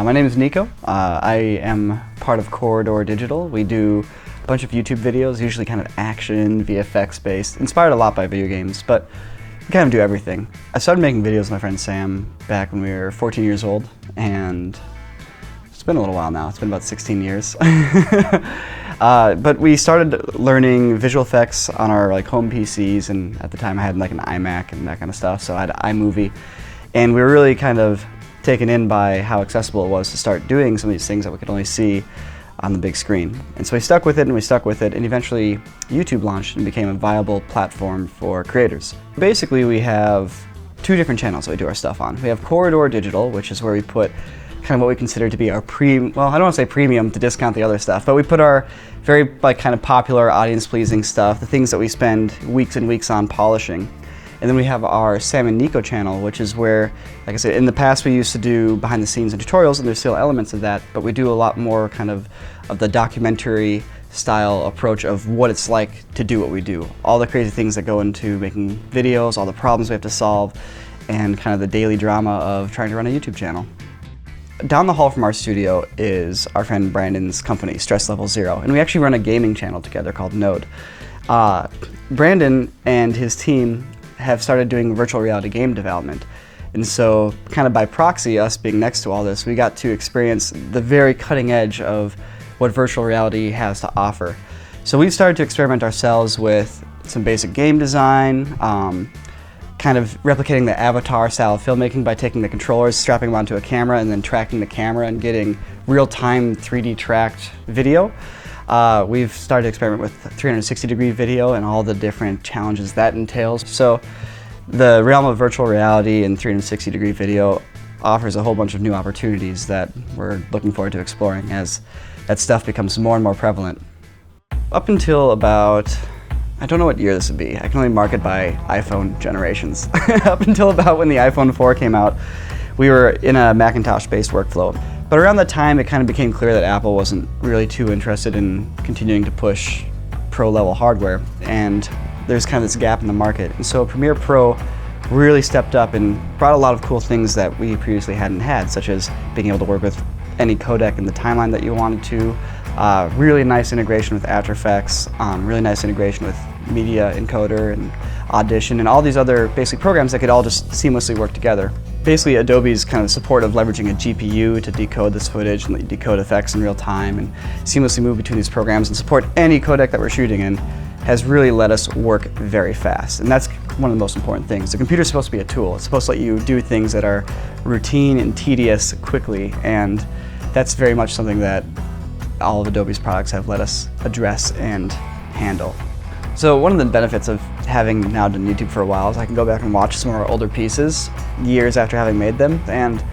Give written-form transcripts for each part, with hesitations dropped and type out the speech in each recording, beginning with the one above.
My name is Nico. I am part of Corridor Digital. We do a bunch of YouTube videos, usually kind of action, VFX based, inspired a lot by video games, but we kind of do everything. I started making videos with my friend Sam back when we were 14 years old, and it's been a little while now. It's been about 16 years. But we started learning visual effects on our home PCs, and at the time I had an iMac and that kind of stuff, so I had iMovie, and we were really kind of taken in by how accessible it was to start doing some of these things that we could only see on the big screen. And so we stuck with it, and eventually YouTube launched and became a viable platform for creators. Basically, we have two different channels that we do our stuff on. We have Corridor Digital, which is where we put kind of what we consider to be our well, I don't want to say premium to discount the other stuff, but we put our very kind of popular, audience-pleasing stuff, the things that we spend weeks and weeks on polishing. And then we have our Sam and Nico channel, which is where, like I said, in the past we used to do behind the scenes and tutorials, and there's still elements of that, but we do a lot more kind of the documentary style approach of what it's like to do what we do. All the crazy things that go into making videos, all the problems we have to solve, and kind of the daily drama of trying to run a YouTube channel. Down the hall from our studio is our friend Brandon's company, Stress Level Zero, and we actually run a gaming channel together called Node. Brandon and his team have started doing virtual reality game development. And so, kind of by proxy, us being next to all this, we got to experience the very cutting edge of what virtual reality has to offer. So we've started to experiment ourselves with some basic game design, kind of replicating the Avatar style of filmmaking by taking the controllers, strapping them onto a camera, and then tracking the camera and getting real-time 3D tracked video. We've started to experiment with 360-degree video and all the different challenges that entails. So the realm of virtual reality and 360-degree video offers a whole bunch of new opportunities that we're looking forward to exploring as that stuff becomes more and more prevalent. Up until about, I don't know what year this would be. I can only mark it by iPhone generations. Up until about when the iPhone 4 came out, we were in a Macintosh-based workflow. But around that time, it kind of became clear that Apple wasn't really too interested in continuing to push pro-level hardware, and there's kind of this gap in the market. And so Premiere Pro really stepped up and brought a lot of cool things that we previously hadn't had, such as being able to work with any codec in the timeline that you wanted to, really nice integration with After Effects, really nice integration with Media Encoder and Audition, and all these other basic programs that could all just seamlessly work together. Basically, Adobe's kind of support of leveraging a GPU to decode this footage and decode effects in real time and seamlessly move between these programs and support any codec that we're shooting in has really let us work very fast. And that's one of the most important things. The computer's supposed to be a tool. It's supposed to let you do things that are routine and tedious quickly, and that's very much something that all of Adobe's products have let us address and handle. So one of the benefits of having now done YouTube for a while is I can go back and watch some of our older pieces years after having made them, and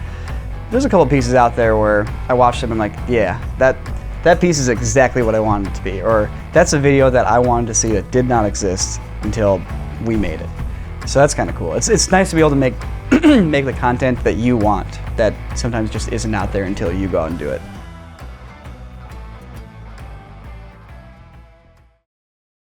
there's a couple pieces out there where I watch them and I'm like, yeah, that piece is exactly what I wanted it to be, or that's a video that I wanted to see that did not exist until we made it. So that's kind of cool. It's nice to be able to make make the content that you want that sometimes just isn't out there until you go out and do it.